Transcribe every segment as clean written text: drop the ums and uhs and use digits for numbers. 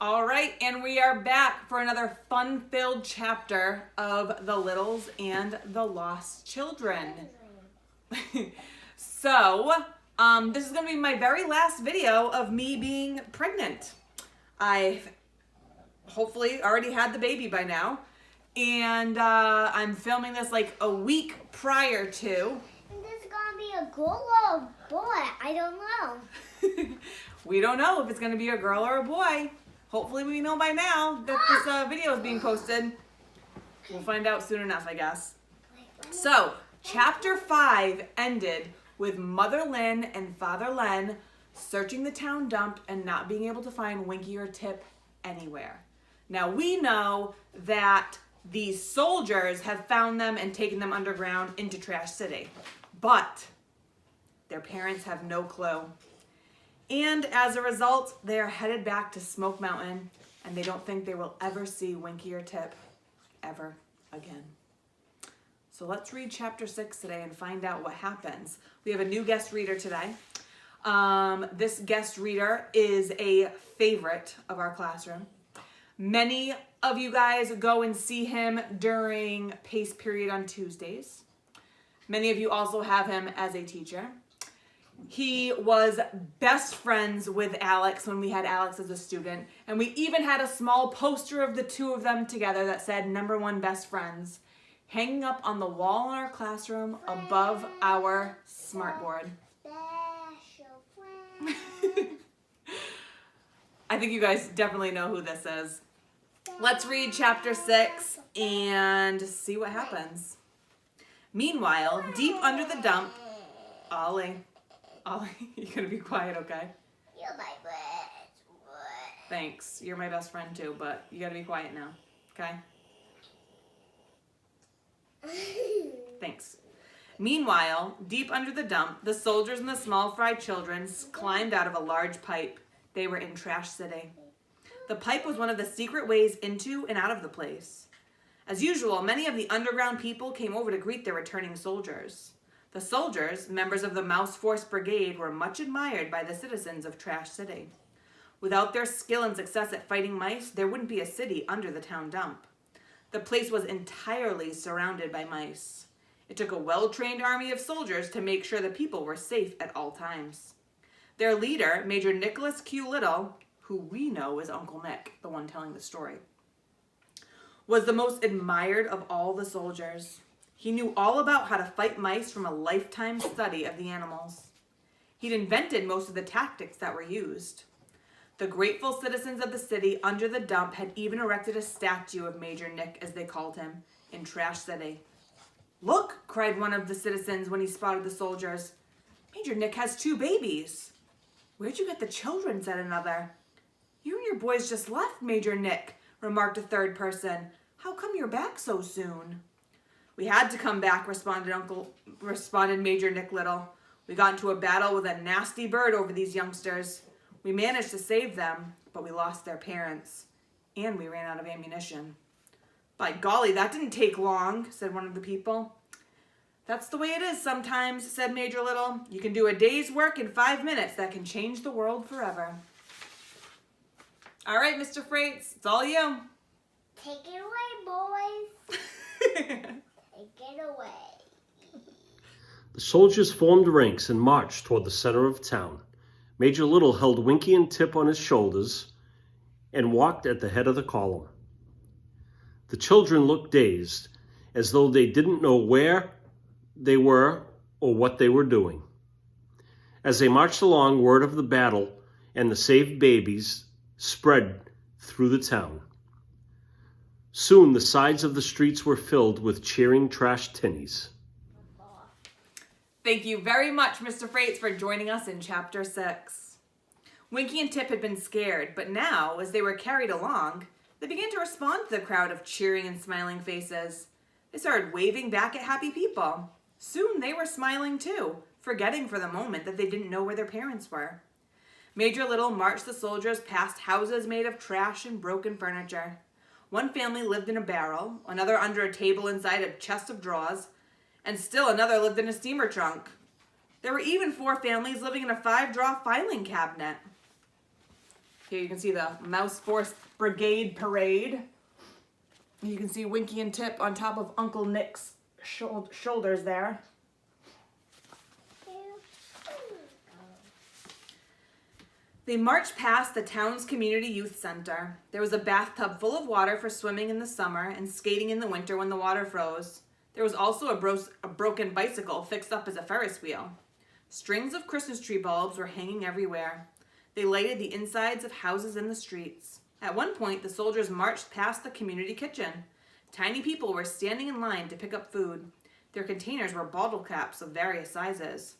All right, and we are back for another fun-filled chapter of The Littles and the Lost Children. So, this is going to be my very last video of me being pregnant. I've hopefully already had the baby by now, and I'm filming this like a week prior to. And this is going to be a girl or a boy? I don't know. We don't know if it's going to be a girl or a boy. Hopefully we know by now that this video is being posted. We'll find out soon enough, I guess. So, chapter 5 ended with Mother Lynn and Father Len searching the town dump and not being able to find Winky or Tip anywhere. Now, we know that these soldiers have found them and taken them underground into Trash City, but their parents have no clue. And as a result, they are headed back to Smoke Mountain, and they don't think they will ever see Winky or Tip ever again. So let's read chapter 6 today and find out what happens. We have a new guest reader today. This guest reader is a favorite of our classroom. Many of you guys go and see him during PACE period on Tuesdays. Many of you also have him as a teacher. He was best friends with Alex when we had Alex as a student. And we even had a small poster of the two of them together that said #1 best friends hanging up on the wall in our classroom above our smartboard. Special friend. I think you guys definitely know who this is. Let's read chapter 6 and see what happens. Meanwhile, deep under the dump, Ollie, you gonna be quiet, okay? You're my best friend. Thanks. You're my best friend too, but you gotta be quiet now, okay? Thanks. Meanwhile, deep under the dump, the soldiers and the small fry children climbed out of a large pipe. They were in Trash City. The pipe was one of the secret ways into and out of the place. As usual, many of the underground people came over to greet their returning soldiers. The soldiers, members of the Mouse Force Brigade, were much admired by the citizens of Trash City. Without their skill and success at fighting mice, there wouldn't be a city under the town dump. The place was entirely surrounded by mice. It took a well-trained army of soldiers to make sure the people were safe at all times. Their leader, Major Nicholas Q. Little, who we know is Uncle Nick, the one telling the story, was the most admired of all the soldiers. He knew all about how to fight mice from a lifetime study of the animals. He'd invented most of the tactics that were used. The grateful citizens of the city under the dump had even erected a statue of Major Nick, as they called him, in Trash City. "Look," cried one of the citizens when he spotted the soldiers. "Major Nick has 2 babies." "Where'd you get the children?" said another. "You and your boys just left, Major Nick," remarked a third person. "How come you're back so soon?" "We had to come back," responded Major Nick Little. "We got into a battle with a nasty bird over these youngsters. We managed to save them, but we lost their parents. And we ran out of ammunition." "By golly, that didn't take long," said one of the people. "That's the way it is sometimes," said Major Little. "You can do a day's work in 5 minutes that can change the world forever." All right, Mr. Freights, it's all you. Take it away, boys. Take it away. The soldiers formed ranks and marched toward the center of town. Major Little held Winky and Tip on his shoulders and walked at the head of the column. The children looked dazed, as though they didn't know where they were or what they were doing. As they marched along, word of the battle and the saved babies spread through the town. Soon the sides of the streets were filled with cheering trash tinnies. Thank you very much, Mr. Freights, for joining us in chapter 6. Winky and Tip had been scared, but now, as they were carried along, they began to respond to the crowd of cheering and smiling faces. They started waving back at happy people. Soon they were smiling too, forgetting for the moment that they didn't know where their parents were. Major Little marched the soldiers past houses made of trash and broken furniture. One family lived in a barrel, another under a table inside a chest of drawers, and still another lived in a steamer trunk. There were even 4 families living in a 5-drawer filing cabinet. Here you can see the Mouse Force Brigade Parade. You can see Winky and Tip on top of Uncle Nick's shoulders there. They marched past the town's community youth center. There was a bathtub full of water for swimming in the summer and skating in the winter when the water froze. There was also a broken bicycle fixed up as a Ferris wheel. Strings of Christmas tree bulbs were hanging everywhere. They lighted the insides of houses and the streets. At one point, the soldiers marched past the community kitchen. Tiny people were standing in line to pick up food. Their containers were bottle caps of various sizes.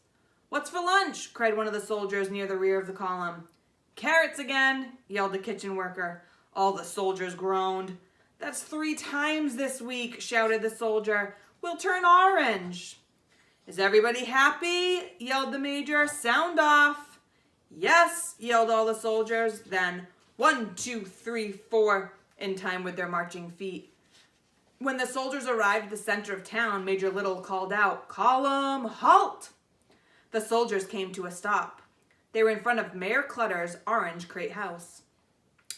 "What's for lunch?" cried one of the soldiers near the rear of the column. "Carrots again," yelled the kitchen worker. All the soldiers groaned. "That's 3 times this week," shouted the soldier. "We'll turn orange." "Is everybody happy?" yelled the major. "Sound off." "Yes," yelled all the soldiers. Then 1, 2, 3, 4 in time with their marching feet. When the soldiers arrived at the center of town, Major Little called out, "Column, halt!" The soldiers came to a stop. They were in front of Mayor Clutter's orange crate house.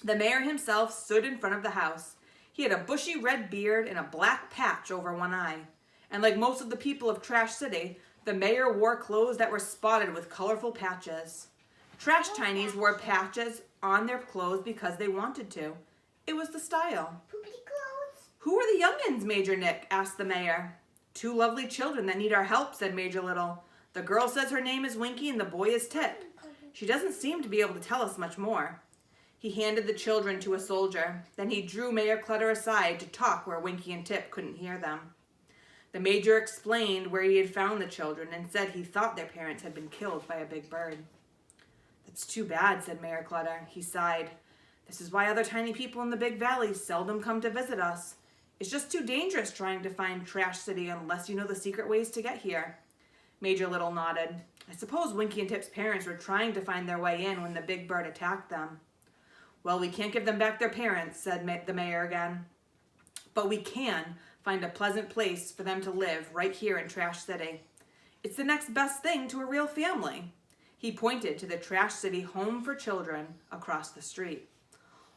The mayor himself stood in front of the house. He had a bushy red beard and a black patch over one eye. And like most of the people of Trash City, the mayor wore clothes that were spotted with colorful patches. Trash Tinies wore patches on their clothes because they wanted to. It was the style. Poopy clothes. "Who are the youngins, Major Nick?" asked the mayor. "2 lovely children that need our help," said Major Little. "The girl says her name is Winky and the boy is Tip. She doesn't seem to be able to tell us much more." He handed the children to a soldier. Then he drew Mayor Clutter aside to talk where Winky and Tip couldn't hear them. The major explained where he had found the children and said he thought their parents had been killed by a big bird. "That's too bad," said Mayor Clutter. He sighed. "This is why other tiny people in the big valley seldom come to visit us. It's just too dangerous trying to find Trash City unless you know the secret ways to get here." Major Little nodded. "I suppose Winky and Tip's parents were trying to find their way in when the big bird attacked them." "Well, we can't give them back their parents," said the mayor again. "But we can find a pleasant place for them to live right here in Trash City. It's the next best thing to a real family." He pointed to the Trash City Home for Children across the street.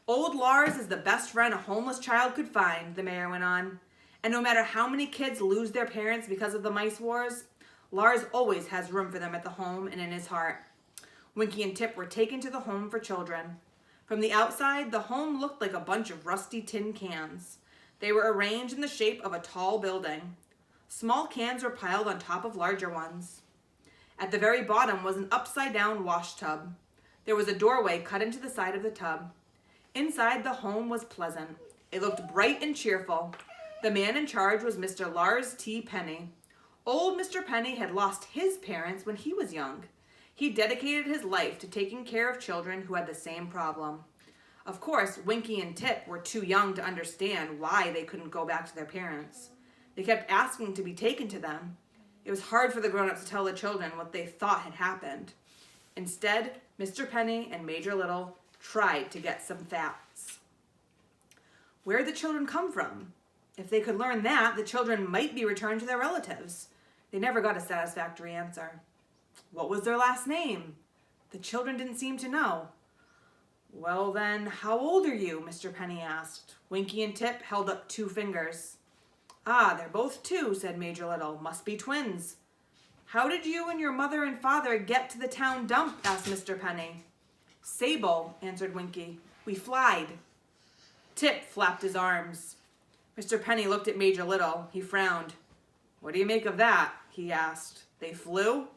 "Old Lars is the best friend a homeless child could find," the mayor went on. "And no matter how many kids lose their parents because of the mice wars, Lars always has room for them at the home and in his heart." Winky and Tip were taken to the Home for Children. From the outside, the home looked like a bunch of rusty tin cans. They were arranged in the shape of a tall building. Small cans were piled on top of larger ones. At the very bottom was an upside-down wash tub. There was a doorway cut into the side of the tub. Inside, the home was pleasant. It looked bright and cheerful. The man in charge was Mr. Lars T. Penny. Old Mr. Penny had lost his parents when he was young. He dedicated his life to taking care of children who had the same problem. Of course, Winky and Tip were too young to understand why they couldn't go back to their parents. They kept asking to be taken to them. It was hard for the grown-ups to tell the children what they thought had happened. Instead, Mr. Penny and Major Little tried to get some facts. Where did the children come from? If they could learn that, the children might be returned to their relatives. They never got a satisfactory answer. What was their last name? The children didn't seem to know. "Well then, how old are you?" Mr. Penny asked. Winky and Tip held up 2 fingers. "Ah, they're both 2, said Major Little. "Must be twins." "How did you and your mother and father get to the town dump?" asked Mr. Penny. "Sable," answered Winky. "We flied." Tip flapped his arms. Mr. Penny looked at Major Little. He frowned. "What do you make of that?" he asked. "They flew?"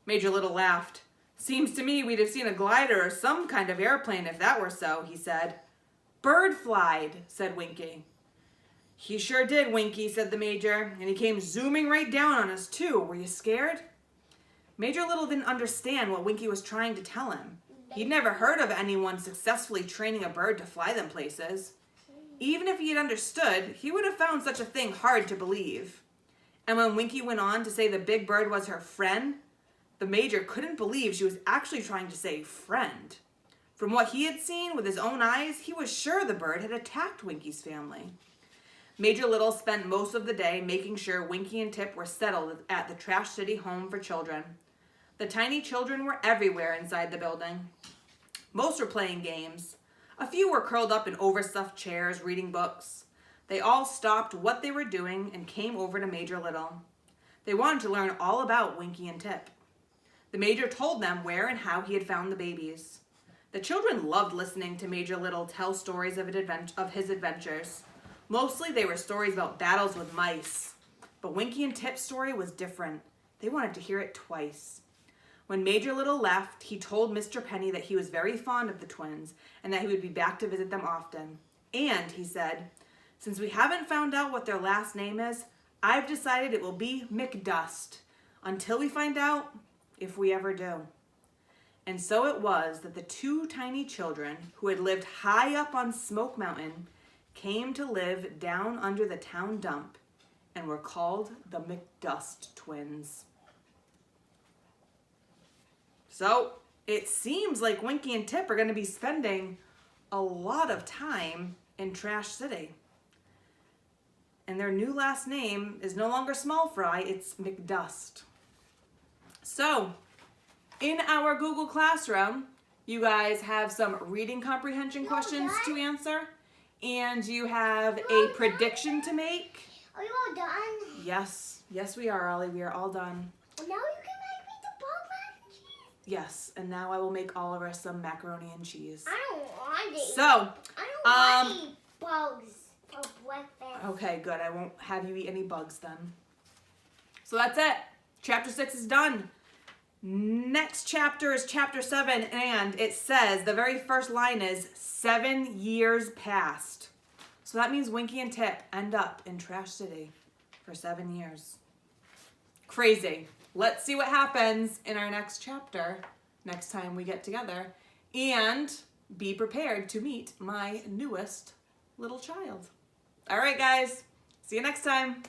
Major Little laughed. "Seems to me we'd have seen a glider or some kind of airplane if that were so," he said. "Bird flied," said Winky. "He sure did, Winky," said the Major, "and he came zooming right down on us, too. Were you scared?" Major Little didn't understand what Winky was trying to tell him. He'd never heard of anyone successfully training a bird to fly them places. Even if he had understood, he would have found such a thing hard to believe. And when Winky went on to say the big bird was her friend, the Major couldn't believe she was actually trying to say friend. From what he had seen with his own eyes, he was sure the bird had attacked Winky's family. Major Little spent most of the day making sure Winky and Tip were settled at the Trash City Home for Children. The tiny children were everywhere inside the building. Most were playing games. A few were curled up in overstuffed chairs reading books. They all stopped what they were doing and came over to Major Little. They wanted to learn all about Winky and Tip. The Major told them where and how he had found the babies. The children loved listening to Major Little tell stories of his adventures. Mostly they were stories about battles with mice. But Winky and Tip's story was different. They wanted to hear it twice. When Major Little left, he told Mr. Penny that he was very fond of the twins and that he would be back to visit them often. And, he said, since we haven't found out what their last name is, I've decided it will be McDust. Until we find out, if we ever do. And so it was that the two tiny children who had lived high up on Smoke Mountain came to live down under the town dump and were called the McDust twins. So it seems like Winky and Tip are going to be spending a lot of time in Trash City. And their new last name is no longer Small Fry, it's McDust. So, in our Google Classroom, you guys have some reading comprehension questions to answer, and you have a prediction to make. Are you all done? Yes, we are, Ollie. We are all done. Now you can make me the bug mac and cheese. Yes, and now I will make Oliver some macaroni and cheese. I don't want it. So, I don't want to eat bugs for breakfast. Okay, good. I won't have you eat any bugs then. So that's it. Chapter 6 is done. Next chapter is chapter 7, and it says, the very first line is 7 years passed. So that means Winky and Tip end up in Trash City for 7 years. Crazy. Let's see what happens in our next chapter next time we get together. And be prepared to meet my newest little child. All right, guys. See you next time.